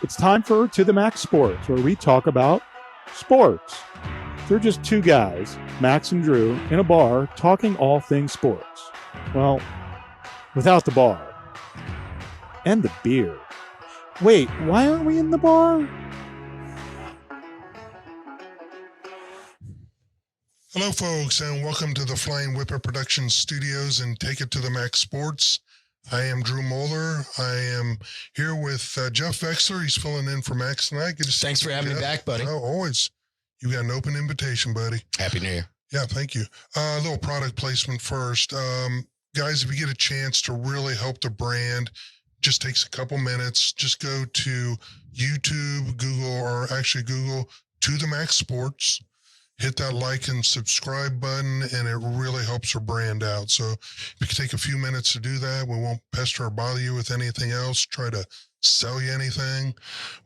It's time for To the Max Sports, where we talk about sports. They're just two guys, Max and Drew, in a bar talking all things sports. Well, without the bar. And the beer. Wait, why aren't we in the bar? Hello, folks, and welcome to the Flying Whipper Productions Studios and Take It to the Max Sports. I am Drew Moeller. I am here with Jeff Vexler. He's filling in for Max tonight. Good to see you. Thanks for having me back, buddy. Oh, always. You got an open invitation, buddy. Happy New Year. Yeah, thank you. A little product placement first. Guys, if you get a chance to really help the brand, just takes a couple minutes. Just go to YouTube, Google To the Max Sports. Hit that like and subscribe button, and it really helps our brand out. So if you can take a few minutes to do that, we won't pester or bother you with anything else, try to sell you anything.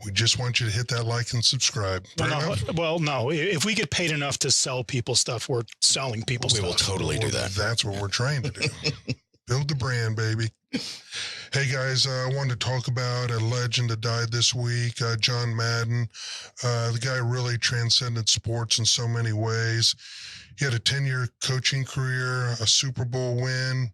We just want you to hit that like and subscribe. No. If we get paid enough to sell people stuff, we're selling people stuff. We will totally do that. That's what we're trying to do. Build the brand, baby. Hey, guys, I wanted to talk about a legend that died this week, John Madden. The guy really transcended sports in so many ways. He had a 10-year coaching career, a Super Bowl win.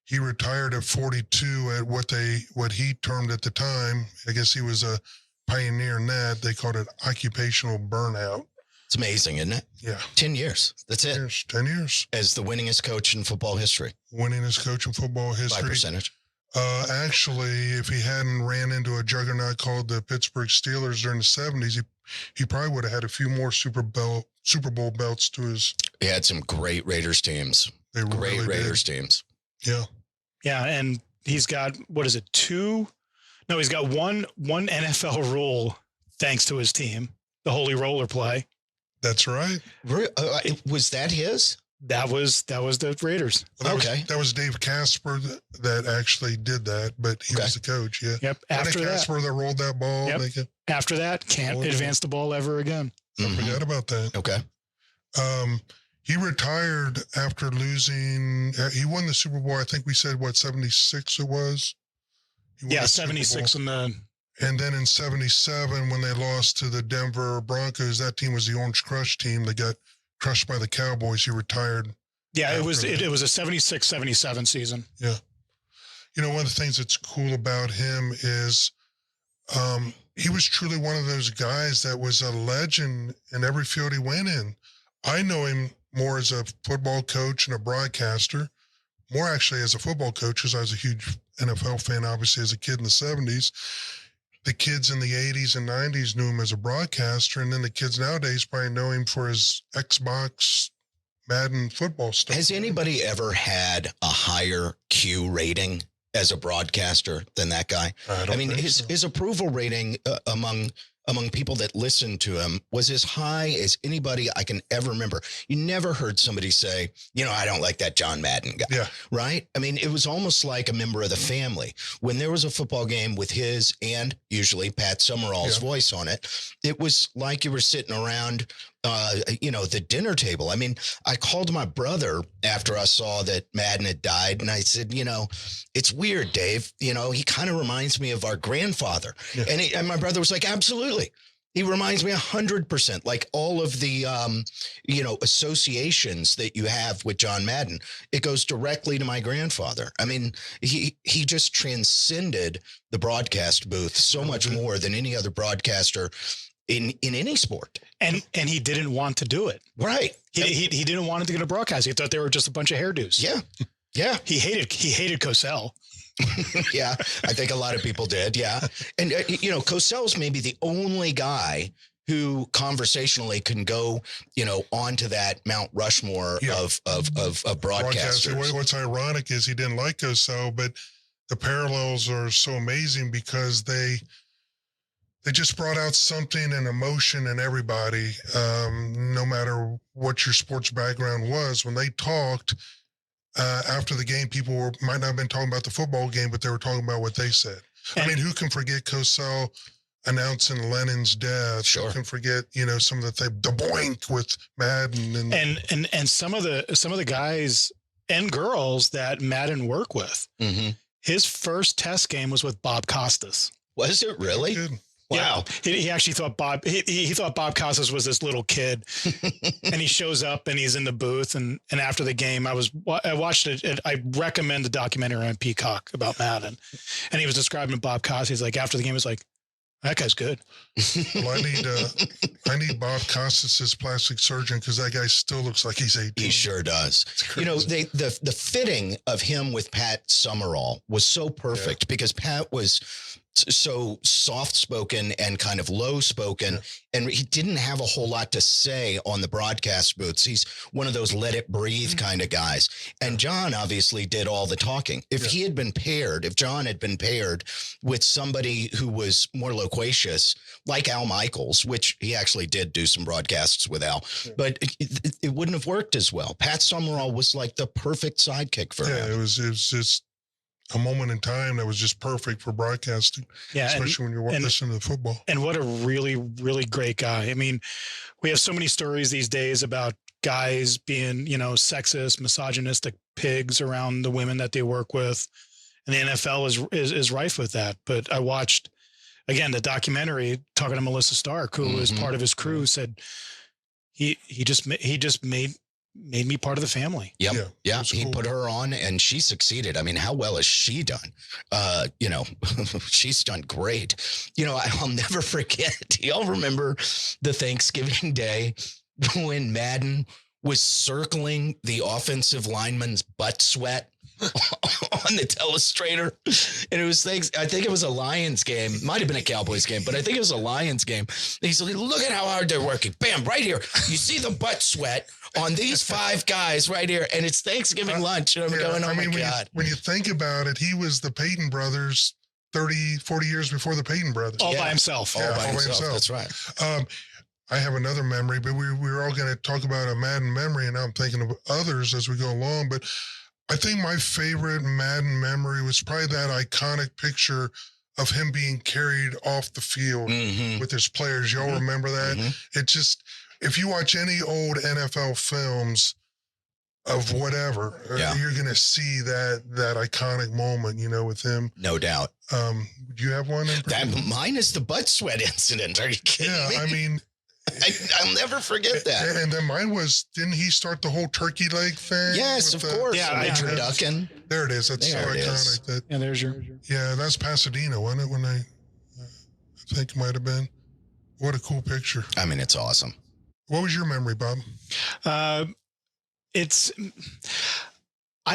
He retired at 42 at what he termed at the time, I guess he was a pioneer in that, they called it occupational burnout. It's amazing, isn't it? Yeah. 10 years. That's it. 10 years. As the winningest coach in football history. Winningest coach in football history. By percentage. Actually, if he hadn't ran into a juggernaut called the Pittsburgh Steelers during the 70s, he probably would have had a few more Super Bowl belts to his. He had some great Raiders teams. Great Raiders teams. Yeah. Yeah, and he's got, he's got one NFL rule thanks to his team, the Holy Roller play. That's right. Was that his? That was the Raiders. Well, that was Dave Casper that actually did that, but he was the coach. Yeah. Yep. After that, Casper that rolled that ball. Yep. After that, can't advance the ball ever again. I forgot about that. Okay. He retired after losing. He won the Super Bowl. I think we said 76 it was. 76 in the. And then in 77, when they lost to the Denver Broncos, that team was the Orange Crush team. They got crushed by the Cowboys. He retired. Yeah, it was a 76-77 season. Yeah. You know, one of the things that's cool about him is he was truly one of those guys that was a legend in every field he went in. I know him more as a football coach and a broadcaster, more actually as a football coach, because I was a huge NFL fan, obviously, as a kid in the 70s. The kids in the 80s and 90s knew him as a broadcaster, and then the kids nowadays probably know him for his Xbox, Madden football stuff. Has anybody ever had a higher Q rating as a broadcaster than that guy? I mean, his approval rating among people that listened to him was as high as anybody I can ever remember. You never heard somebody say, I don't like that John Madden guy. Yeah. Right? I mean, it was almost like a member of the family. When there was a football game with his and usually Pat Summerall's voice on it, it was like you were sitting around the dinner table. I mean, I called my brother after I saw that Madden had died, and I said, it's weird, Dave. He kind of reminds me of our grandfather. Yeah. And my brother was like, absolutely. He reminds me 100%, like all of the, associations that you have with John Madden. It goes directly to my grandfather. I mean, he just transcended the broadcast booth so much more than any other broadcaster in any sport. And he didn't want to do it. Right. He didn't want to get a broadcast. He thought they were just a bunch of hairdos. Yeah. Yeah. He hated Cosell. Yeah. I think a lot of people did. Yeah. And, Cosell's maybe the only guy who conversationally can go, onto that Mount Rushmore of broadcasters. What's ironic is he didn't like Cosell, but the parallels are so amazing because they just brought out something and emotion in everybody, no matter what your sports background was. When they talked after the game, people might not have been talking about the football game, but they were talking about what they said. I mean, who can forget Cosell announcing Lennon's death? Sure. Who can forget, some of the boink with Madden and some of the guys and girls that Madden work with. Mm-hmm. His first test game was with Bob Costas. Was it really? Wow. Yeah, he actually thought he thought Bob Costas was this little kid, and he shows up and he's in the booth, and after the game, I watched it. I recommend the documentary on Peacock about Madden, and he was describing Bob Costas. He's like, after the game, he's like, that guy's good. Well, I need Bob Costas as plastic surgeon because that guy still looks like he's 18. He sure does. You know, the fitting of him with Pat Summerall was so perfect because Pat was so soft-spoken and kind of low-spoken, and he didn't have a whole lot to say on the broadcast booths. He's one of those let it breathe kind of guys. And John obviously did all the talking. If John had been paired with somebody who was more loquacious, like Al Michaels, which he actually did do some broadcasts with Al, but it wouldn't have worked as well. Pat Summerall was like the perfect sidekick for him. Yeah, it was just a moment in time that was just perfect for broadcasting. Yeah, especially when you're listening to football. And what a really, really great guy. I mean, we have so many stories these days about guys being, sexist, misogynistic pigs around the women that they work with. And the NFL is rife with that. But I watched, again, the documentary talking to Melissa Stark, who was part of his crew, said he just made me part of the family. Yep. Yeah. He cool. put her on and she succeeded. I mean, how well has she done? She's done great. I'll never forget. Do y'all remember the Thanksgiving Day when Madden was circling the offensive lineman's butt sweat on the telestrator? And it was I think it was a Lions game. Might have been a Cowboys game, but I think it was a Lions game. He's like, look at how hard they're working. Bam, right here. You see the butt sweat on these 5 guys right here. And it's Thanksgiving lunch. And I'm going, oh my God. When you think about it, he was the Peyton brothers 30, 40 years before the Peyton brothers. All by himself. All by himself. That's right. I have another memory, but we were all going to talk about a Madden memory, and now I'm thinking of others as we go along. But I think my favorite Madden memory was probably that iconic picture of him being carried off the field with his players. Y'all remember that? It just, if you watch any old NFL films of whatever, you're going to see that iconic moment, with him. No doubt. Do you have one? Mine is the butt sweat incident. Are you kidding me? I mean, I'll never forget that. And then mine was, didn't he start the whole turkey leg thing? Yes, of course. Yeah, ducking. There it is. That's so iconic. Yeah, there's your. Yeah, that's Pasadena, wasn't it? When I think it might have been. What a cool picture. I mean, it's awesome. What was your memory, Bob? I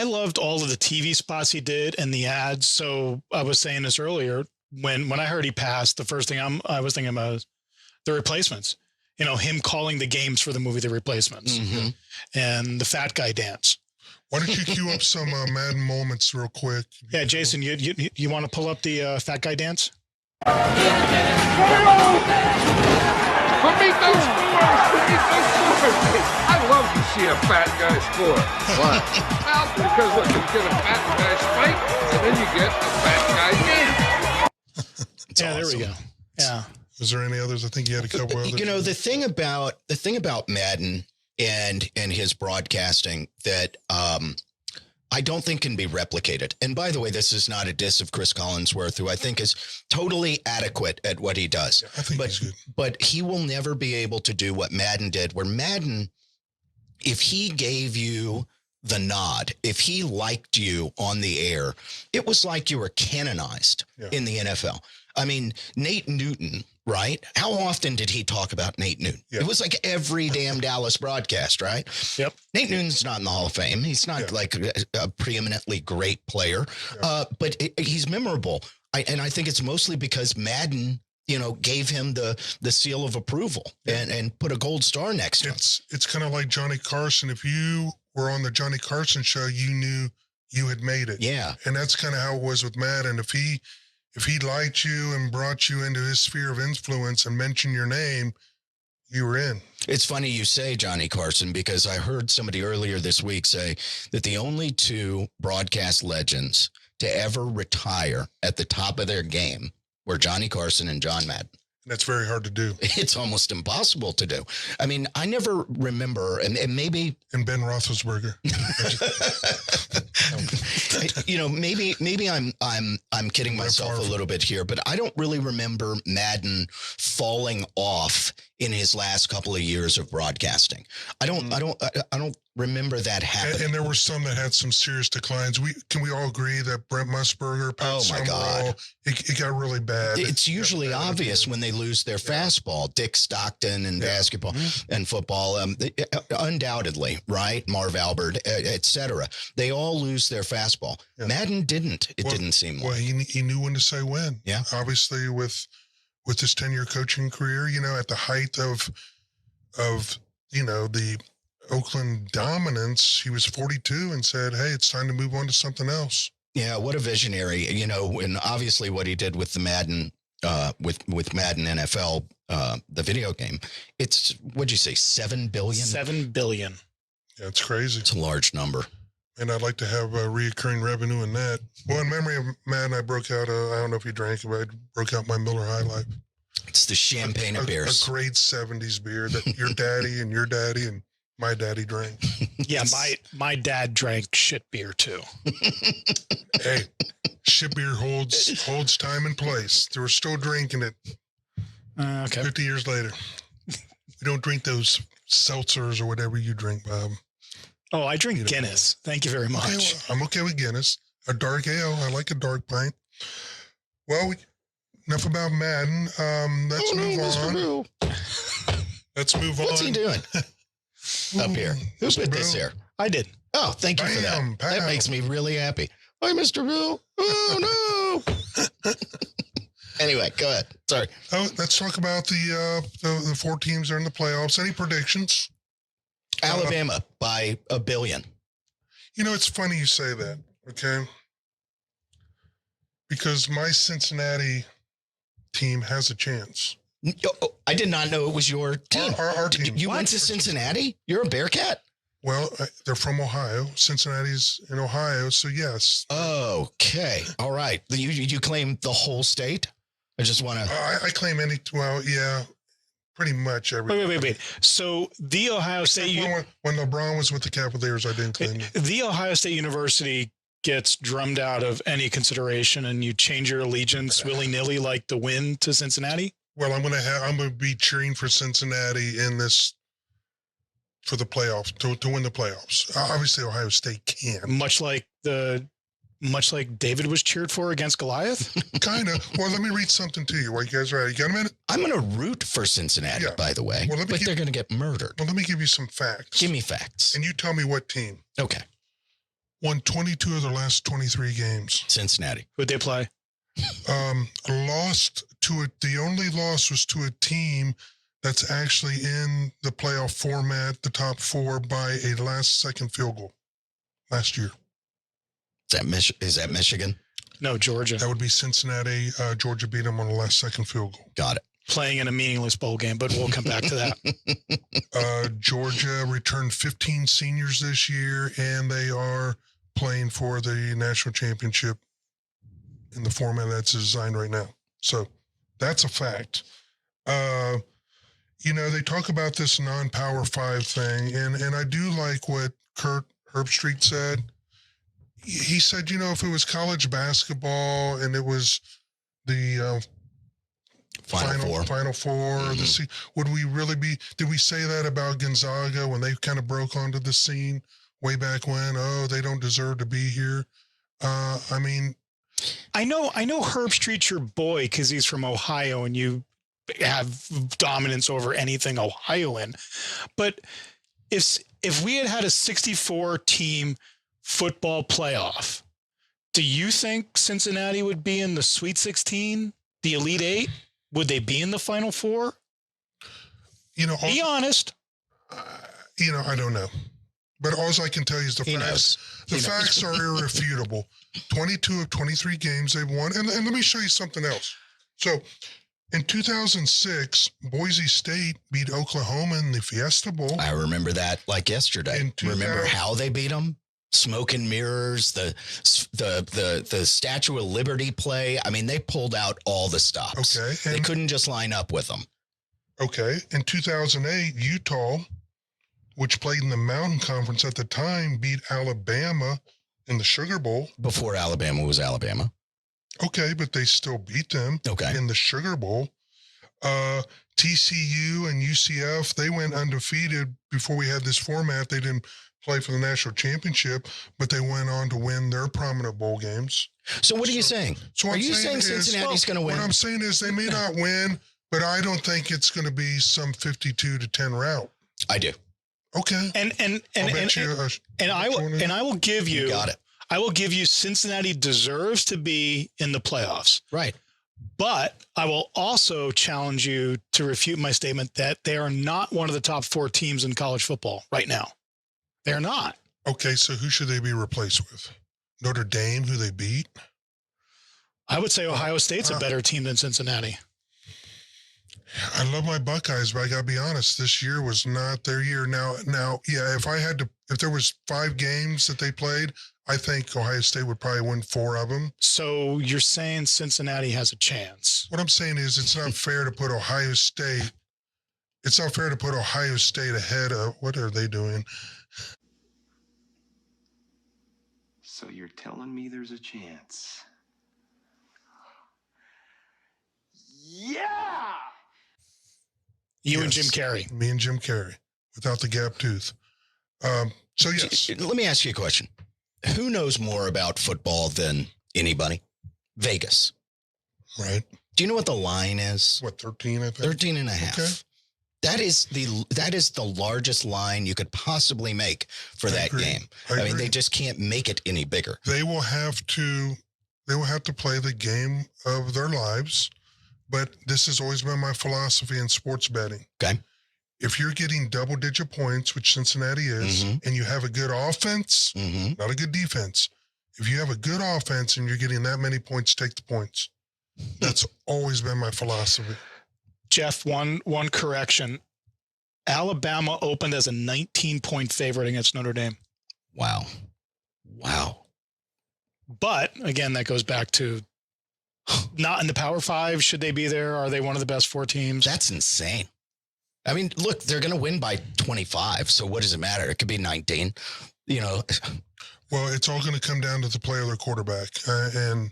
loved all of the TV spots he did and the ads. So I was saying this earlier, when I heard he passed, the first thing I was thinking about was The Replacements. Him calling the games for the movie The Replacements and the fat guy dance. Why don't you cue up some Madden moments real quick? Yeah, Jason, you want to pull up the fat guy dance? I love to see a fat guy score. Why? Well, because look, you get a fat guy spike, and then you get a fat guy dance. Yeah, there we go. Yeah. Was there any others? I think you had a couple others. The thing about Madden and his broadcasting that I don't think can be replicated. And by the way, this is not a diss of Chris Collinsworth, who I think is totally adequate at what he does. Yeah, I think he's good. But he will never be able to do what Madden did, where Madden, if he gave you the nod, if he liked you on the air, it was like you were canonized in the NFL. I mean, Nate Newton, right? How often did he talk about Nate Newton? It was like every damn Dallas broadcast, right? Yep. Nate Newton's not in the Hall of Fame. He's not like a preeminently great player, but he's memorable. And I think it's mostly because Madden, gave him the seal of approval and put a gold star next to him. It's kind of like Johnny Carson. If you were on the Johnny Carson show, you knew you had made it. Yeah. And that's kind of how it was with Madden. If he liked you and brought you into his sphere of influence and mentioned your name, you were in. It's funny you say Johnny Carson, because I heard somebody earlier this week say that the only 2 broadcast legends to ever retire at the top of their game were Johnny Carson and John Madden. That's very hard to do. It's almost impossible to do. I mean, I never remember, and maybe And Ben Roethlisberger. maybe I'm kidding myself a little bit here, but I don't really remember Madden falling off in his last couple of years of broadcasting. I don't remember that happening. And there were some that had some serious declines. Can we all agree that Brent Musburger, Pat Summerall, it got really bad. It's usually obvious when they lose their fastball. Dick Stockton in basketball and football, undoubtedly, right? Marv Albert, etc. They all lose their fastball. Yeah. Madden didn't. It didn't seem like. Well, he knew when to say when. Yeah. Obviously, with his 10-year coaching career, at the height of the Oakland dominance, he was 42 and said, "Hey, it's time to move on to something else." Yeah, what a visionary, and obviously what he did with the Madden, with Madden NFL, the video game. It's, what'd you say, 7 billion? 7 billion. Yeah, it's crazy. It's a large number. And I'd like to have a reoccurring revenue in that. Well, in memory of Madden, I broke out, I don't know if you drank it, but I broke out my Miller High Life. It's the champagne of beers. A great 70s beer that your daddy and your daddy and my daddy drank. Yeah, my dad drank shit beer too. Hey, shit beer holds time and place. They were still drinking it. Okay. 50 years later. We don't drink those seltzers or whatever you drink, Bob. Oh, I drink Guinness. Thank you very much. Okay, well, I'm okay with Guinness. A dark ale. I like a dark pint. Well, enough about Madden. Let's move on. Let's move on. What's he doing up here? Who put this here? I did. Oh, thank you for that. That makes me really happy. Hi, Mr. Bill. Oh, no. Anyway, go ahead. Sorry. Oh, let's talk about the 4 teams that are in the playoffs. Any predictions? Alabama by 1 billion. It's funny you say that, okay? Because my Cincinnati team has a chance. I did not know it was your team. Our team. You went to Cincinnati? You're a Bearcat? Well, they're from Ohio. Cincinnati's in Ohio, so yes. Okay. All right. You claim the whole state? I just want to... I claim yeah, pretty much everything. Wait. So the Ohio State... When LeBron was with the Cavaliers, I didn't claim it. The Ohio State University gets drummed out of any consideration and you change your allegiance willy-nilly like the win to Cincinnati? Well, I'm going to be cheering for Cincinnati in this for the playoffs to win the playoffs. Obviously, Ohio State can. Much like David was cheered for against Goliath? Kind of. Well, let me read something to you. While you guys are ready. You got a minute? I'm going to root for Cincinnati, by the way, but they're going to get murdered. Well, let me give you some facts. Give me facts. And you tell me what team. Okay. Won 22 of their last 23 games. Cincinnati. Who'd they play? Lost to it. The only loss was to a team that's actually in the playoff format, the top 4, by a last-second field goal last year. Is that Michigan? No, Georgia. That would be Cincinnati. Georgia beat them on a last-second field goal. Got it. Playing in a meaningless bowl game, but we'll come back to that. Georgia returned 15 seniors this year, and they are playing for the national championship in the format that's designed right now. So that's a fact. They talk about this non-Power 5 thing, and I do like what Kurt Herbstreit said. He said, if it was college basketball and it was the Final Four, would we really be? Did we say that about Gonzaga when they kind of broke onto the scene way back when? Oh, they don't deserve to be here. I know Herbstreit's your boy because he's from Ohio and you have dominance over anything Ohioan. But if we had a 64 team football playoff, do you think Cincinnati would be in the Sweet 16, the Elite 8? Would they be in the Final Four? Be honest. I don't know. But all I can tell you is the facts. The facts are irrefutable. 22 of 23 games they've won. And let me show you something else. So in 2006, Boise State beat Oklahoma in the Fiesta Bowl. I remember that like yesterday. Remember how they beat them? smoke and mirrors, the Statue of Liberty play. I mean, they pulled out all the stops. Okay. They couldn't just line up with them. Okay. In 2008, Utah, which played in the Mountain Conference at the time, beat Alabama in the Sugar Bowl. Before Alabama was Alabama. Okay, but they still beat them in the Sugar Bowl. TCU and UCF, they went undefeated before we had this format. They didn't play for the national championship, but they went on to win their prominent bowl games. So what are you saying? So are you saying Cincinnati's going to win? What I'm saying is they may not win, but I don't think it's going to be some 52-10 route. I do. Okay. And I will give you, got it. I will give you Cincinnati deserves to be in the playoffs. Right. But I will also challenge you to refute my statement that they are not one of the top 4 teams in college football right now. They're not. Okay, so who should they be replaced with? Notre Dame, who they beat? I would say Ohio State's a better team than Cincinnati. I love my Buckeyes, but I got to be honest, this year was not their year. Now, yeah, if there was 5 games that they played, I think Ohio State would probably win 4 of them. So you're saying Cincinnati has a chance? What I'm saying is it's not fair to put Ohio State. It's not fair to put Ohio State ahead of, what are they doing? So you're telling me there's a chance? Yeah! You and Jim Carrey. Me and Jim Carrey, without the gap tooth. So yes. Let me ask you a question. Who knows more about football than anybody? Vegas. Right. Do you know what the line is? What, 13, I think? 13 and a half. Okay. That is the largest line you could possibly make for that game. I mean, they just can't make it any bigger. They will have to play the game of their lives, but this has always been my philosophy in sports betting. Okay. If you're getting double-digit points, which Cincinnati is, and you have a good offense, not a good defense, if you have a good offense and you're getting that many points, take the points. That's always been my philosophy. Jeff, one correction. Alabama opened as a 19-point favorite against Notre Dame. Wow. But, again, that goes back to not in the Power 5. Should they be there? Are they one of the best 4 teams? That's insane. I mean, look, they're going to win by 25. So what does it matter? It could be 19, Well, it's all going to come down to the play of their quarterback. And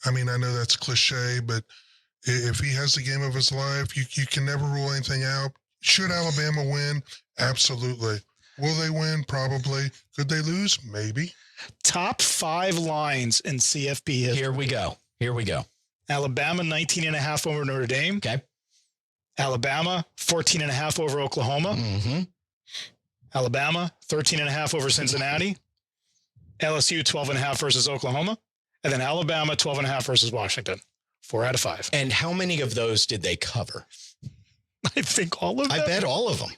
I mean, I know that's cliche, but if he has the game of his life, you can never rule anything out. Should Alabama win? Absolutely. Will they win? Probably. Could they lose? Maybe. Top 5 lines in CFP history. Here we go. Alabama, 19.5 over Notre Dame. Okay. Alabama, 14.5 over Oklahoma. Alabama, 13.5 over Cincinnati. LSU, 12.5 versus Oklahoma. And then Alabama, 12.5 versus Washington. 4 out of 5. And how many of those did they cover? I think all of them. I bet all of them.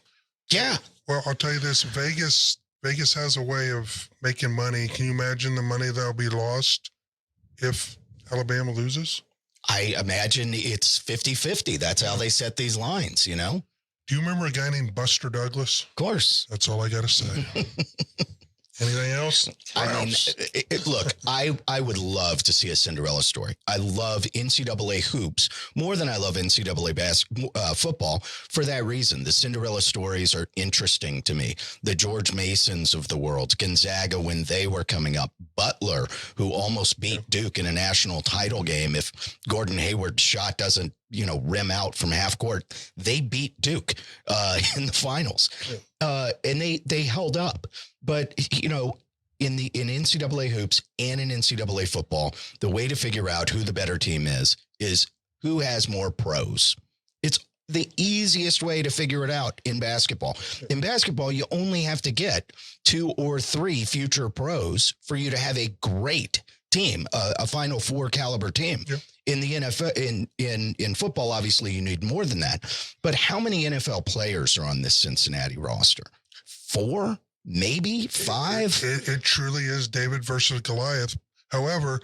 Yeah. Well, I'll tell you this. Vegas has a way of making money. Can you imagine the money that'll be lost if Alabama loses? I imagine it's 50-50. That's how they set these lines, you know? Do you remember a guy named Buster Douglas? Of course. That's all I got to say. Anything else? I mean, look, I would love to see a Cinderella story. I love NCAA hoops more than I love NCAA football for that reason. The Cinderella stories are interesting to me. The George Masons of the world, Gonzaga when they were coming up, Butler, who almost beat Duke in a national title game. If Gordon Hayward's shot doesn't, rim out from half court, they beat Duke in the finals. And they held up. But, in NCAA hoops and in NCAA football, the way to figure out who the better team is who has more pros. It's the easiest way to figure it out in basketball. In basketball, you only have to get 2 or 3 future pros for you to have a great team, a Final Four caliber team. Yep. In the NFL, in football, obviously you need more than that. But how many NFL players are on this Cincinnati roster? 4, maybe 5. It truly is David versus Goliath. However,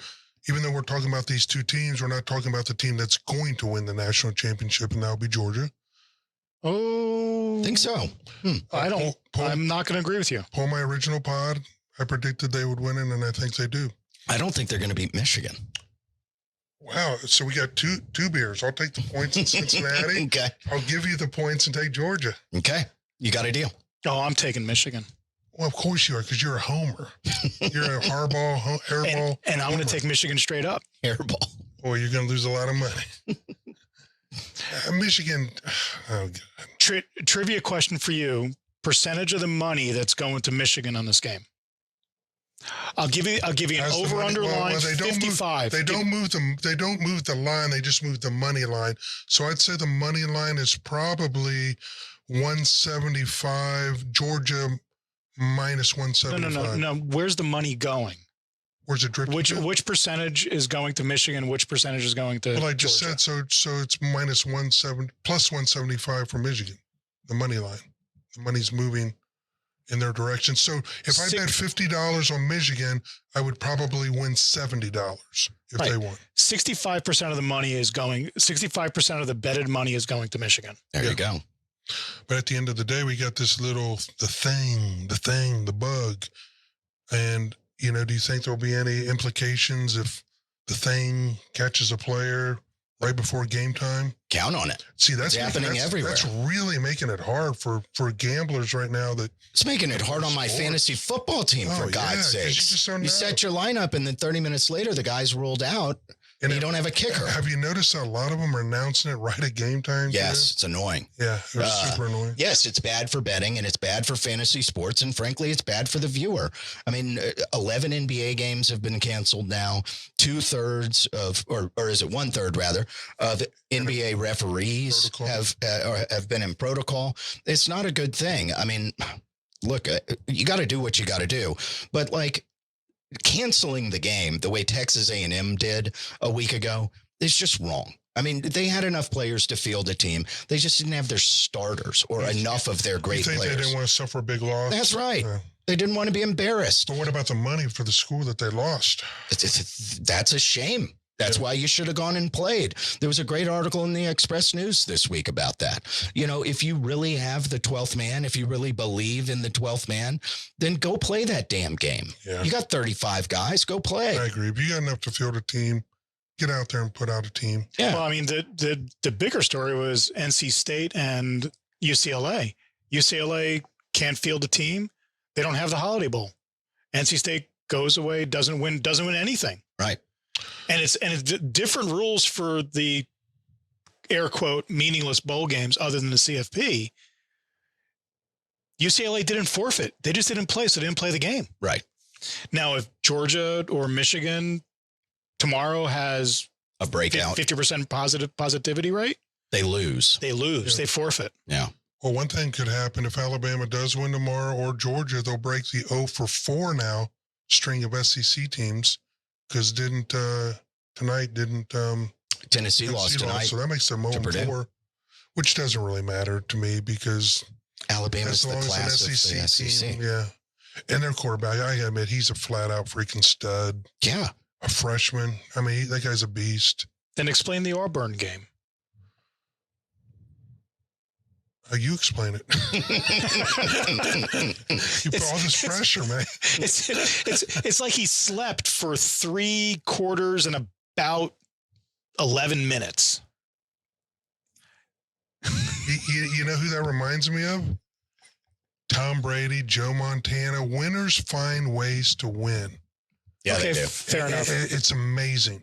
even though we're talking about these 2 teams, we're not talking about the team that's going to win the national championship, and that'll be Georgia. Oh, Think so. I'm not going to agree with you. Pull my original pod. I predicted they would win it, and I think they do. I don't think they're going to beat Michigan. Wow. So we got two beers. I'll take the points in Cincinnati. Okay. I'll give you the points and take Georgia. Okay. You got a deal. Oh, I'm taking Michigan. Well, of course you are, because you're a homer. You're a hairball. And I'm going to take Michigan straight up. Hairball. Boy, you're going to lose a lot of money. Michigan. Oh, God. Trivia question for you. Percentage of the money that's going to Michigan on this game. I'll give you an over-under line. 55. They don't move the line. They just move the money line. So I'd say the money line is probably 175. Georgia minus 175. No. Where's the money going? Where's it drifting? Which percentage is going to Michigan? Which percentage is going to? Well, I just Georgia? said so. It's minus 170 plus 175 for Michigan. The money line. The money's moving in their direction. So if I bet $50 on Michigan, I would probably win $70 if they won. 65% of the money is going. 65% of the betted money is going to Michigan. There you go. But at the end of the day, we got this the bug. And, do you think there'll be any implications if the thing catches a player right before game time? Count on it. See, that's happening everywhere. That's really making it hard for gamblers right now. It's making it hard on my fantasy football team, for God's sakes. You set your lineup, and then 30 minutes later, the guy's rolled out, and you don't have a kicker. Have you noticed that a lot of them are announcing it right at game time? Yes, it's annoying. Yeah, it's super annoying. Yes, it's bad for betting, and it's bad for fantasy sports, and frankly, it's bad for the viewer. I mean, 11 NBA games have been canceled now. 2/3 of, or is it 1/3 rather, of NBA referees have been in protocol. It's not a good thing. I mean, look, you got to do what you got to do, but canceling the game the way Texas A&M did a week ago is just wrong. I mean, they had enough players to field a team. They just didn't have their starters or enough of their great players. They didn't want to suffer a big loss? That's right. They didn't want to be embarrassed. But what about the money for the school that they lost? That's a shame. That's why you should have gone and played. There was a great article in the Express News this week about that. If you really have the 12th man, if you really believe in the 12th man, then go play that damn game. Yeah. You got 35 guys, go play. I agree. If you got enough to field a team, get out there and put out a team. Yeah. Well, I mean, the bigger story was NC State and UCLA. UCLA can't field a team. They don't have the Holiday Bowl. NC State goes away, doesn't win anything. Right. And it's different rules for the air quote meaningless bowl games other than the CFP. UCLA didn't forfeit. They just didn't play, so they didn't play the game. Right. Now, if Georgia or Michigan tomorrow has a breakout 50% positivity rate, they lose. They forfeit. Yeah. Well, one thing could happen if Alabama does win tomorrow or Georgia, they'll break the 0-for-4 now string of SEC teams. Because Tennessee lost tonight. So that makes them 0-4, which doesn't really matter to me because Alabama's the class of the SEC. Team, yeah. And their quarterback, I gotta admit, he's a flat out freaking stud. Yeah. A freshman. I mean, that guy's a beast. Then explain the Auburn game. You explain it. You put all this pressure, man. It's like he slept for 3 quarters and about 11 minutes. You know who that reminds me of? Tom Brady, Joe Montana. Winners find ways to win. Yeah, okay, they do. Fair enough. It's amazing.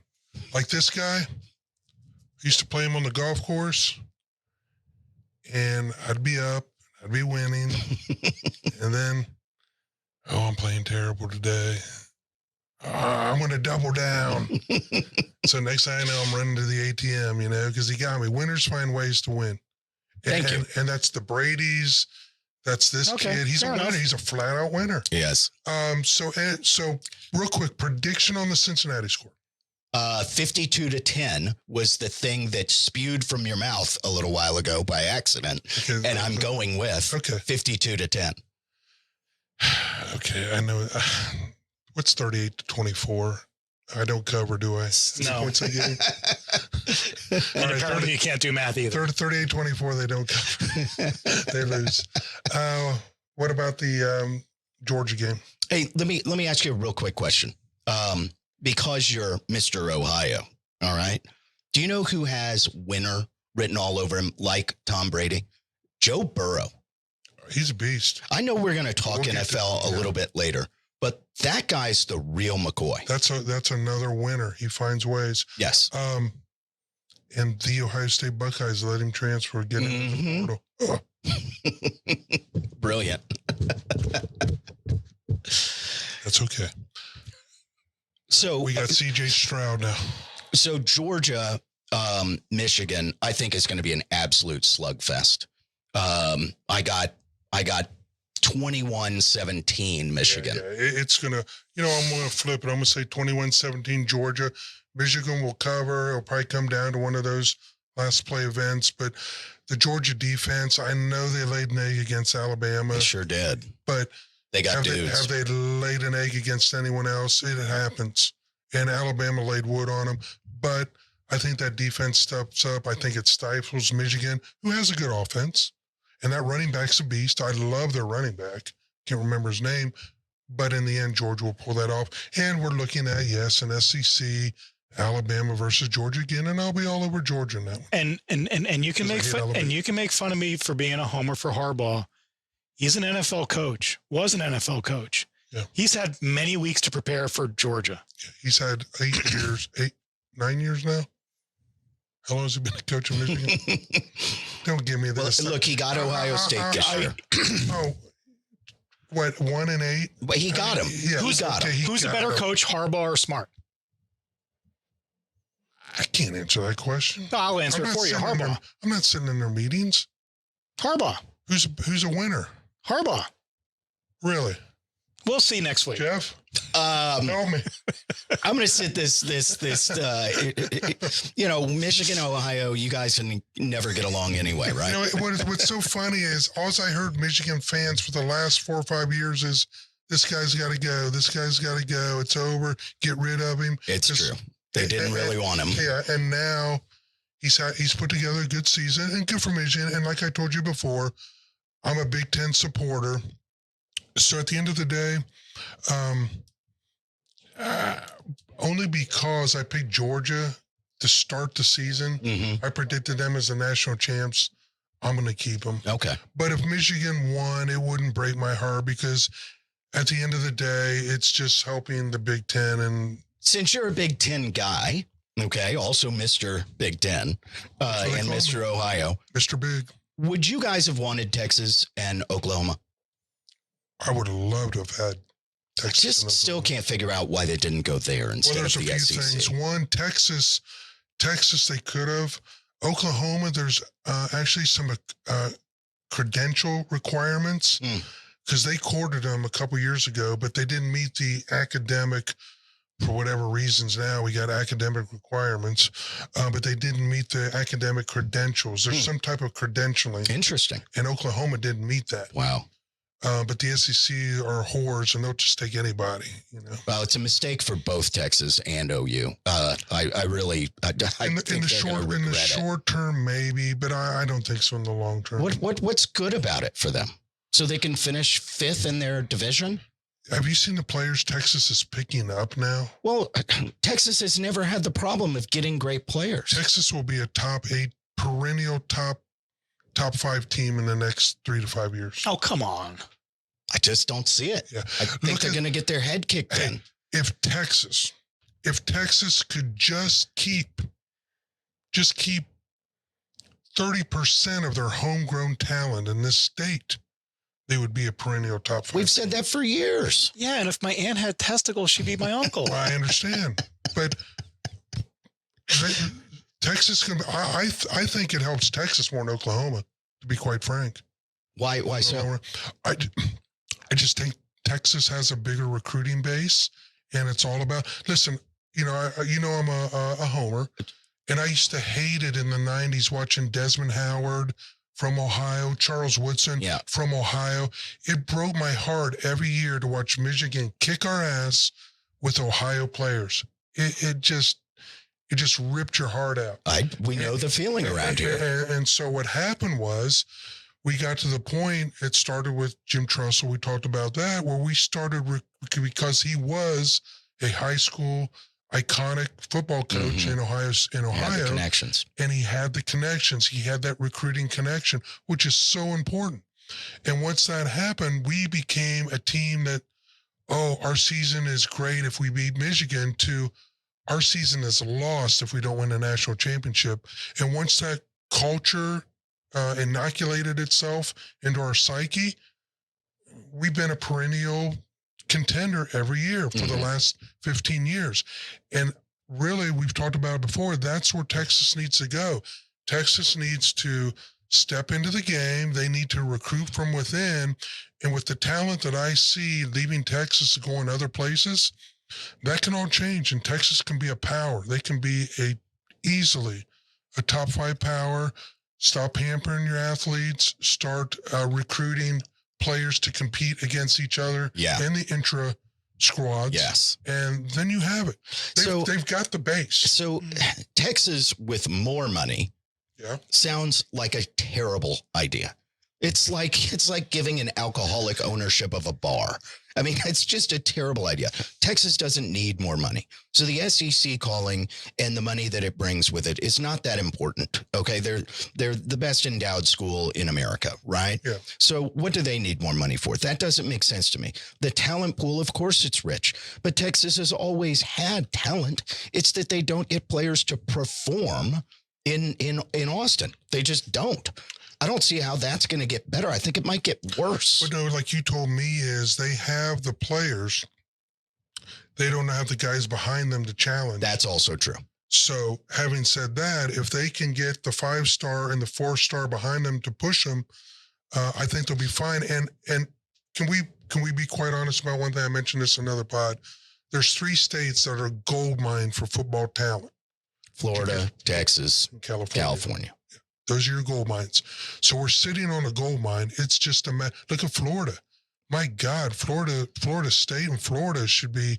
Like this guy, I used to play him on the golf course. And I'd be up, I'd be winning, and then, I'm playing terrible today. I'm going to double down. So next thing I know, I'm running to the ATM, because he got me. Winners find ways to win. Thank you. And that's the Brady's. That's this kid. He's a winner. He's a flat out winner. Yes. So real quick, prediction on the Cincinnati score. 52-10 was the thing that spewed from your mouth a little while ago by accident. Okay, and I'm going with 52-10. Okay. I know. What's 38-24? I don't cover, do I? No. Points I get? And apparently you can't do math either. 38-24, they don't cover. They lose. What about the Georgia game. Hey, let me ask you a real quick question. Because you're Mr. Ohio, all right? Do you know who has winner written all over him like Tom Brady? Joe Burrow. He's a beast. I know we're going to talk We'll NFL a little bit later, but that guy's the real McCoy. That's another winner. He finds ways. Yes. And the Ohio State Buckeyes let him transfer, get into the portal. Brilliant. That's okay. So we got CJ Stroud now. So Georgia, Michigan, I think is going to be an absolute slugfest. I got 21-17 Michigan. Yeah. It's going to, I'm going to flip it. I'm going to say 21-17 Georgia. Michigan will cover. It'll probably come down to one of those last play events. But the Georgia defense, I know they laid an egg against Alabama. They sure did. But they got dudes. Have they laid an egg against anyone else? It happens. And Alabama laid wood on them. But I think that defense steps up. I think it stifles Michigan, who has a good offense. And that running back's a beast. I love their running back. Can't remember his name. But in the end, Georgia will pull that off. And we're looking at, yes, an SEC, Alabama versus Georgia again, and I'll be all over Georgia now. And you can make fun of me for being a homer for Harbaugh. He's an NFL coach. Was an NFL coach. Yeah. He's had many weeks to prepare for Georgia. Yeah, he's had 9 years now. How long has he been a coach in Michigan? Don't give me this. Well, look, he got Ohio State this year. Oh, what, 1-8? But he got him. Yeah, Who's a better coach, Harbaugh or Smart? I can't answer that question. I'll answer it for you. Harbaugh. I'm not sitting in their meetings. Harbaugh. Who's a winner? Harbaugh. Really? We'll see next week. Jeff? Tell me. I'm going to sit this, Michigan, Ohio, you guys can never get along anyway, right? What's so funny is all I heard Michigan fans for the last 4 or 5 years is this guy's got to go. This guy's got to go. It's over. Get rid of him. It's true. They didn't really want him. Yeah. And now he's put together a good season and good for Michigan. And like I told you before, I'm a Big Ten supporter. So at the end of the day, only because I picked Georgia to start the season, I predicted them as the national champs. I'm going to keep them. Okay. But if Michigan won, it wouldn't break my heart because at the end of the day, it's just helping the Big Ten. And since you're a Big Ten guy, okay, also Mr. Big Ten and Mr. Ohio. Mr. Big. Would you guys have wanted Texas and Oklahoma? I would have loved to have had Texas. I just still can't figure out why they didn't go there instead of the SEC. There's a few things. One, Texas, they could have. Oklahoma, there's actually some credential requirements because they courted them a couple years ago, but they didn't meet the academic, for whatever reasons. Now we got academic requirements, but they didn't meet the academic credentials. There's some type of credentialing. Interesting. And Oklahoma didn't meet that. Wow. But the SEC are whores, and they'll just take anybody. Well, it's a mistake for both Texas and OU. I really, I think in the short term, maybe, but I don't think so in the long term. What's good about it for them? So they can finish 5th in their division? Have you seen the players Texas is picking up now? Well, Texas has never had the problem of getting great players. Texas will be a top 8, perennial top 5 team in the next 3 to 5 years. Oh, come on. I just don't see it. Yeah. I think they're going to get their head kicked in. If Texas could just keep 30% of their homegrown talent in this state, they would be a perennial top 5. We've said that for years. Yeah, and if my aunt had testicles, she'd be my uncle. I understand. But Texas can. I think it helps Texas more than Oklahoma, to be quite frank. Why so? I just think Texas has a bigger recruiting base, and it's all about. Listen, I'm a homer, and I used to hate it in the '90s watching Desmond Howard from Ohio, Charles Woodson from Ohio. It broke my heart every year to watch Michigan kick our ass with Ohio players. It just ripped your heart out. We know the feeling around here. And so what happened was we got to the point, it started with Jim Trussell. We talked about that, where we started because he was a high school iconic football coach in Ohio, Had the connections. and he had the connections. He had that recruiting connection, which is so important. And once that happened, we became a team that, oh, our season is great if we beat Michigan, to our season is lost if we don't win a national championship. And once that culture inoculated itself into our psyche, we've been a perennial contender every year for the last 15 years. And really, we've talked about it before, that's where Texas needs to go. Texas needs to step into the game. They need to recruit from within. And with the talent that I see leaving Texas to go in other places, that can all change. And Texas can be a power. They can be easily a top 5 power. Stop hampering your athletes. Start recruiting players to compete against each other in the intra squads. Yes. And then you have it. They've got the base. So Texas with more money sounds like a terrible idea. It's like giving an alcoholic ownership of a bar. I mean, it's just a terrible idea. Texas doesn't need more money. So the SEC calling and the money that it brings with it is not that important. Okay. They're the best endowed school in America, right? Yeah. So what do they need more money for? That doesn't make sense to me. The talent pool, of course it's rich, but Texas has always had talent. It's that they don't get players to perform in Austin. They just don't. I don't see how that's going to get better. I think it might get worse. But no, like you told me, is they have the players. They don't have the guys behind them to challenge. That's also true. So having said that, if they can get the 5-star and the 4-star behind them to push them, I think they'll be fine. And can we be quite honest about one thing? I mentioned this in another pod. There's 3 states that are gold mine for football talent. Florida, Texas, and California. Those are your gold mines. So we're sitting on a gold mine. It's just look at Florida. My God, Florida State and Florida should be,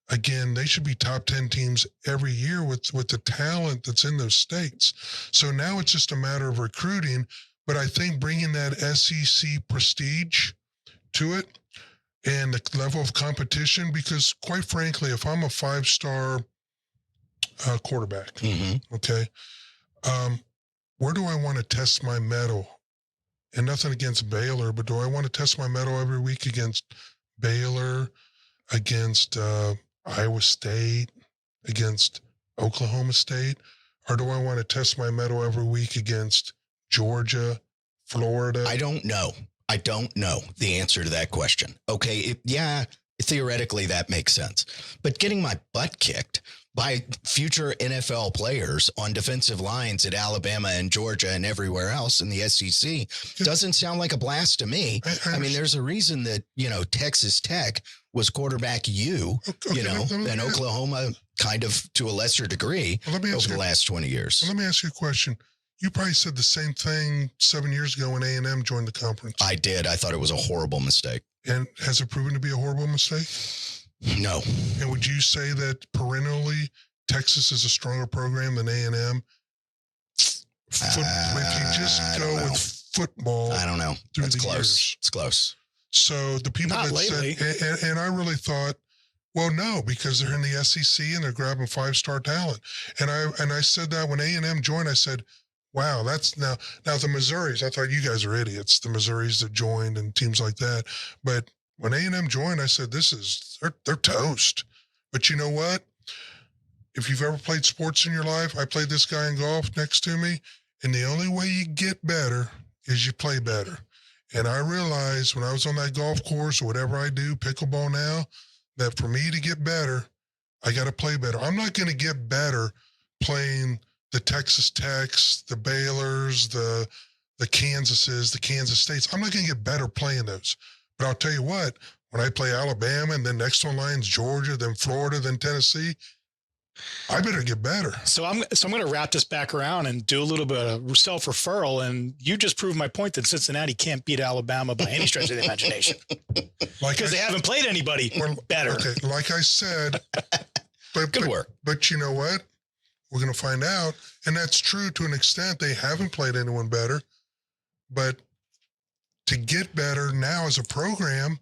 again, they should be top 10 teams every year with the talent that's in those states. So now it's just a matter of recruiting. But I think bringing that SEC prestige to it and the level of competition, because quite frankly, if I'm a 5-star quarterback, okay, where do I want to test my mettle? And nothing against Baylor, but do I want to test my mettle every week against Baylor, against Iowa State, against Oklahoma State? Or do I want to test my mettle every week against Georgia, Florida? I don't know. I don't know the answer to that question. Okay, theoretically that makes sense. But getting my butt kicked by future NFL players on defensive lines at Alabama and Georgia and everywhere else in the SEC doesn't sound like a blast to me. I mean, there's a reason that, Texas Tech was quarterback and Oklahoma kind of to a lesser degree over the last 20 years. Let me ask you a question. You probably said the same thing 7 years ago when A&M joined the conference. I did. I thought it was a horrible mistake. And has it proven to be a horrible mistake? No. And would you say that perennially Texas is a stronger program than A&M? If you just go with football, I don't know. It's close. Years. It's close. So the people Not that lately. said, and I really thought, well, no, because they're in the SEC and they're grabbing 5-star talent. And I said that when A&M joined, I said, wow, that's now the Missouris. I thought you guys are idiots, the Missouris that joined and teams like that. But when A&M joined, I said, they're toast. But you know what? If you've ever played sports in your life, I played this guy in golf next to me, and the only way you get better is you play better. And I realized when I was on that golf course or whatever I do, pickleball now, that for me to get better, I got to play better. I'm not going to get better playing the Texas Techs, the Baylors, the Kansases, the Kansas States. I'm not going to get better playing those. But I'll tell you what, when I play Alabama and then next on line's Georgia, then Florida, then Tennessee, I better get better. So I'm going to wrap this back around and do a little bit of self-referral. And you just proved my point that Cincinnati can't beat Alabama by any stretch of the imagination. Because they haven't played anybody better. Okay, like I said. Good work. But you know what? We're going to find out. And that's true to an extent. They haven't played anyone better. But to get better now as a program,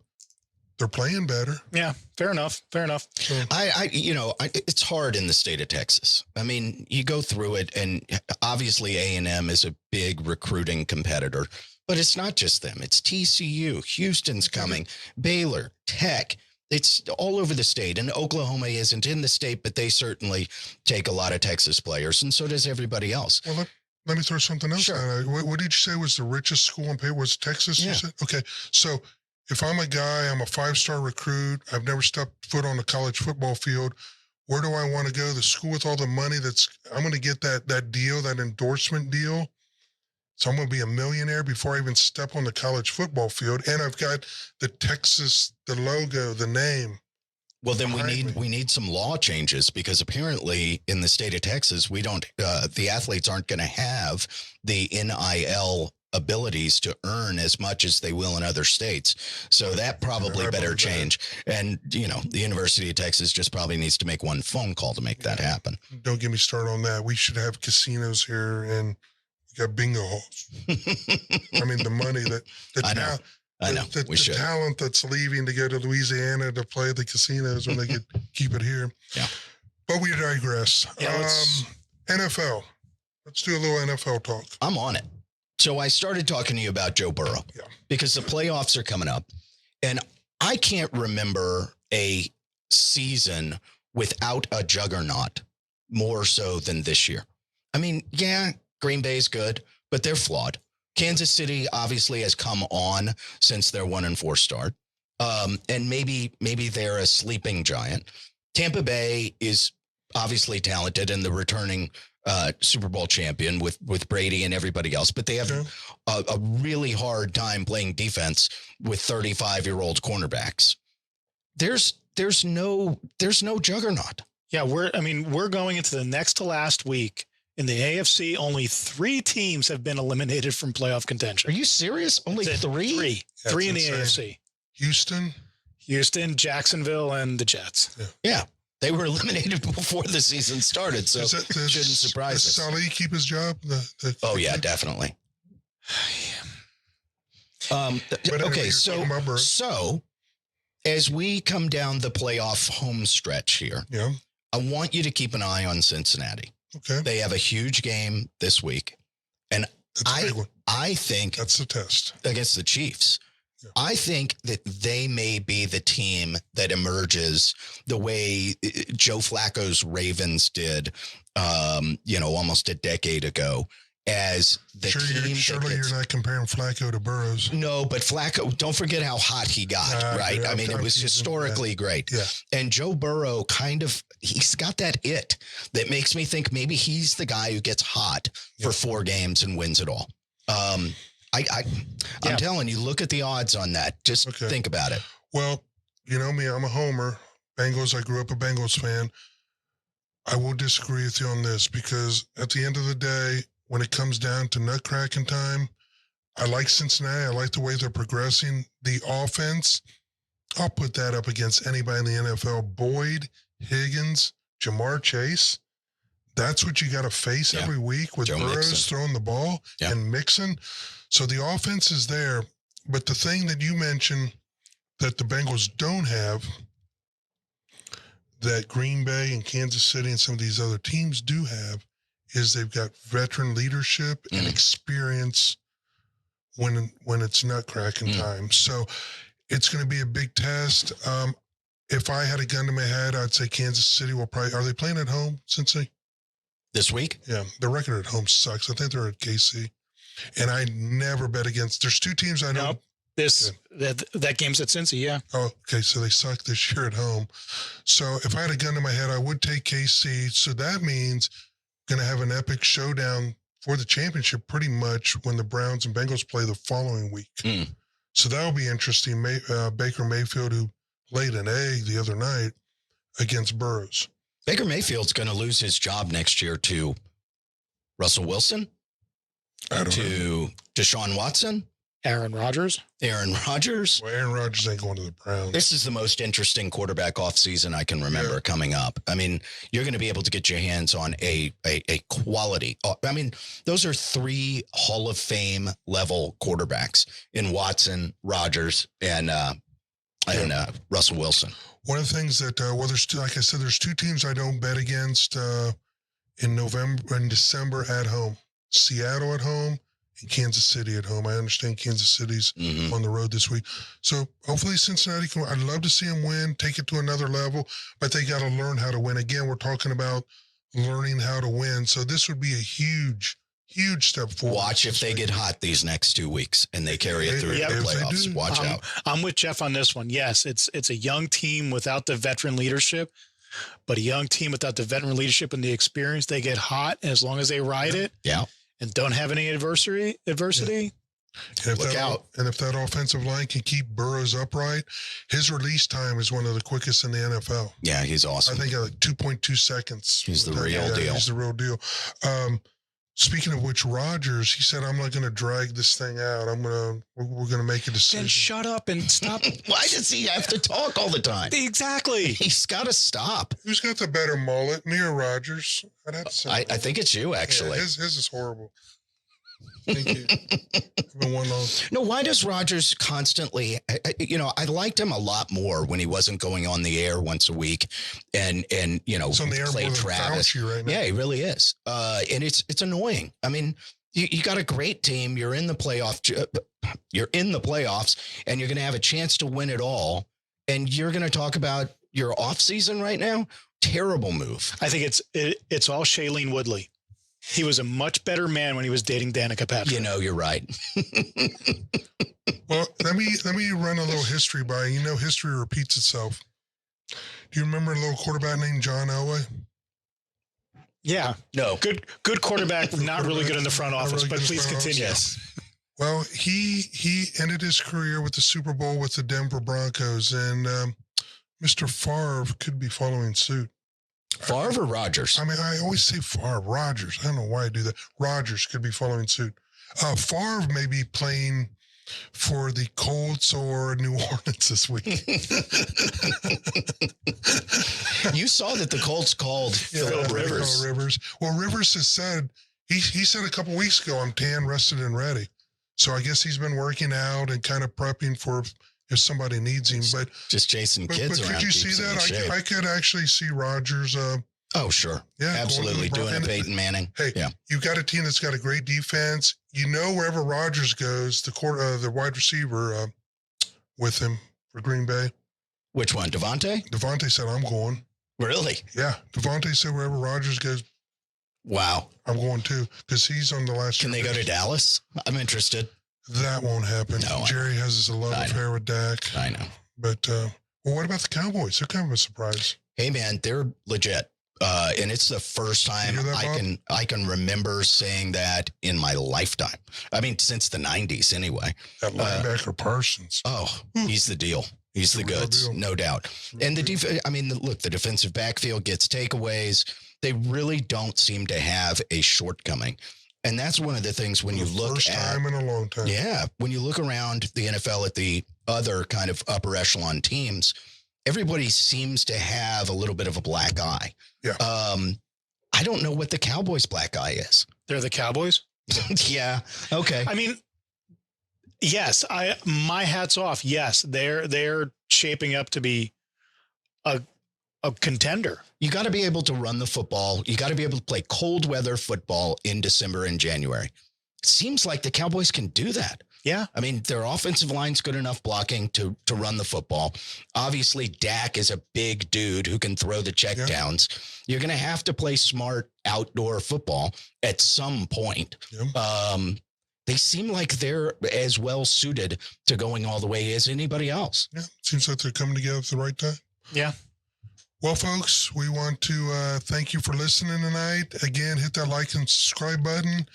they're playing better. Yeah, fair enough. Fair enough. So, It's hard in the state of Texas. I mean, you go through it, and obviously A&M is a big recruiting competitor, but it's not just them. It's TCU, Houston's coming, Baylor, Tech. It's all over the state, and Oklahoma isn't in the state, but they certainly take a lot of Texas players, and so does everybody else. well, let me throw something else Sure. out. What did you say was the richest school in paper? Was Texas? Yeah. You said? Okay. So if I'm a guy, I'm a 5-star recruit, I've never stepped foot on a college football field, where do I want to go? The school with all the money I'm going to get that deal, that endorsement deal. So I'm going to be a millionaire before I even step on the college football field. And I've got the Texas, the logo, the name. Well, then behind me. we need some law changes, because apparently in the state of Texas, we don't, the athletes aren't going to have the NIL abilities to earn as much as they will in other states. So that probably I better believe that. change. And, the University of Texas just probably needs to make one phone call to make that happen. Don't get me started on that. We should have casinos here, and we got bingo halls. I mean, the money I know. the We should. talent that's leaving to go to Louisiana to play at the casinos when they could keep it here. Yeah. But we digress. Yeah, NFL. Let's do a little NFL talk. I'm on it. So I started talking to you about Joe Burrow Yeah. because the playoffs are coming up, and I can't remember a season without a juggernaut more so than this year. I mean, yeah, Green Bay's good, but they're flawed. Kansas City obviously has come on since their 1-4 start. And maybe they're a sleeping giant. Tampa Bay is obviously talented and the returning Super Bowl champion with Brady and everybody else, but they have a really hard time playing defense with 35-year-old cornerbacks. There's no juggernaut. Yeah, we're going into the next to last week in the AFC. Only 3 teams have been eliminated from playoff contention. Are you serious? Only That's it. 3? Three in the insane. AFC. Houston. Jacksonville, and the Jets. Yeah. They were eliminated before the season started, so shouldn't surprise does us. Saleh keep his job? Oh, yeah, definitely. But anyway, Okay, you're talking about Burrow. so as we come down the playoff home stretch here, Yeah. I want you to keep an eye on Cincinnati. Okay. They have a huge game this week, and That's a big one. I think That's the test. against the Chiefs. Yeah. I think that they may be the team that emerges the way Joe Flacco's Ravens did, almost a decade ago, as the team. Surely you're not comparing Flacco to Burrows. No, but Flacco, don't forget how hot he got, Nah, right? yeah, I mean, it was I'm teasing, historically great. Yeah. And Joe Burrow he's got that it that makes me think maybe he's the guy who gets hot for 4 games and wins it all. I'm telling you, look at the odds on that. Just think about it. Well, you know me, I'm a homer. Bengals, I grew up a Bengals fan. I will disagree with you on this because at the end of the day, when it comes down to nutcracking time, I like Cincinnati. I like the way they're progressing. The offense, I'll put that up against anybody in the NFL. Boyd, Higgins, Jamar Chase. That's what you got to face every week with Joe Burrows Mixon throwing the ball and Mixon. So the offense is there. But the thing that you mentioned that the Bengals don't have, that Green Bay and Kansas City and some of these other teams do have, is they've got veteran leadership and experience when it's nutcracking time. So it's going to be a big test. If I had a gun to my head, I'd say Kansas City will probably. Are they playing at home, Cincy? This week? Yeah, the record at home sucks. I think they're at KC, and I never bet against. There's 2 teams I know. Nope. That game's at Cincy, yeah. Oh, okay. So they suck this year at home. So if I had a gun to my head, I would take KC. So that means going to have an epic showdown for the championship pretty much when the Browns and Bengals play the following week. So that'll be interesting. Baker Mayfield, who laid an egg the other night against Burrows. Baker Mayfield's going to lose his job next year to Russell Wilson, I don't know. to Deshaun Watson. Aaron Rodgers. Aaron Rodgers. Well, Aaron Rodgers ain't going to the Browns. This is the most interesting quarterback offseason I can remember coming up. I mean, you're going to be able to get your hands on a quality. I mean, those are 3 Hall of Fame level quarterbacks in Watson, Rodgers, and Russell Wilson. One of the things that, like I said, there's 2 teams I don't bet against in December at home. Seattle at home and Kansas City at home. I understand Kansas City's on the road this week. So hopefully Cincinnati can, I'd love to see them win, take it to another level, but they got to learn how to win. Again, we're talking about learning how to win. So this would be a huge step forward. Watch if they get hot these next 2 weeks and they carry it through the playoffs. Watch out. I'm with Jeff on this one. Yes, it's a young team without the veteran leadership, but a young team without the veteran leadership and the experience, they get hot as long as they ride it. Yeah. And don't have any adversity. And Look out. And if that offensive line can keep Burrows upright, his release time is one of the quickest in the NFL. Yeah, he's awesome. I think like 2.2 seconds. He's the real deal. He's the real deal. Speaking of which, Rodgers, he said, "I'm not going to drag this thing out. We're going to make a decision." Then shut up and stop. Why does he have to talk all the time? Exactly. He's got to stop. Who's got the better mullet, me or Rodgers? I'd have to say. I think it's you, actually. Yeah, his is horrible. Thank you. I've been one long. No, why does Rodgers constantly, I liked him a lot more when he wasn't going on the air once a week and It's on the air Clay more than Travis. Fauci right now. Yeah, he really is. And it's annoying. I mean, you got a great team. You're in the playoffs and you're going to have a chance to win it all. And you're going to talk about your off season right now. Terrible move. I think it's all Shailene Woodley. He was a much better man when he was dating Danica Patrick. You're right. Well, let me run a little history by you. History repeats itself. Do you remember a little quarterback named John Elway? Yeah. No. Good quarterback, not really good in the front office, really but please continue. Yes. Well, he ended his career with the Super Bowl with the Denver Broncos, and Mr. Favre could be following suit. Favre or Rodgers? I mean, I always say Favre, Rodgers. I don't know why I do that. Rodgers could be following suit. Favre may be playing for the Colts or New Orleans this week. You saw that the Colts called Philip Rivers. Well, Rivers has said, he said a couple weeks ago, I'm tan, rested, and ready. So I guess he's been working out and kind of prepping for if somebody needs him. But just chasing kids around. But could you see that? I could actually see Rodgers. Oh, sure. Yeah, absolutely. Doing a Peyton Manning. Hey, you've got a team that's got a great defense. Wherever Rodgers goes, the wide receiver with him for Green Bay. Which one? Devontae? Devontae said, I'm going. Really? Yeah. Devontae said, wherever Rodgers goes. Wow. I'm going too, because he's on the last. Can they go to Dallas? I'm interested. That won't happen. No, Jerry has a love affair with Dak. I know. But, what about the Cowboys? They're kind of a surprise. Hey, man, they're legit. And it's the first time I can remember saying that in my lifetime. I mean, since the 90s anyway. That linebacker Parsons. Oh, he's the deal. He's the goods, no doubt. And the defensive backfield gets takeaways. They really don't seem to have a shortcoming. And that's one of the things when you look first time in a long time. Yeah. When you look around the NFL at the other kind of upper echelon teams, everybody seems to have a little bit of a black eye. Yeah. I don't know what the Cowboys' black eye is. They're the Cowboys? Yeah. Okay. I mean, yes, my hat's off. Yes, they're shaping up to be a contender. You got to be able to run the football. You got to be able to play cold weather football in December and January. It seems like the Cowboys can do that. Yeah. I mean, their offensive line's good enough blocking to run the football. Obviously, Dak is a big dude who can throw the checkdowns. Yeah. You're going to have to play smart outdoor football at some point. Yeah. They seem like they're as well suited to going all the way as anybody else. Yeah. Seems like they're coming together at the right time. Yeah. Well, folks, we want to thank you for listening tonight. Again, hit that like and subscribe button,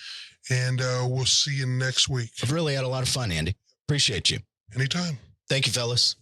and we'll see you next week. I've really had a lot of fun, Andy. Appreciate you. Anytime. Thank you, fellas.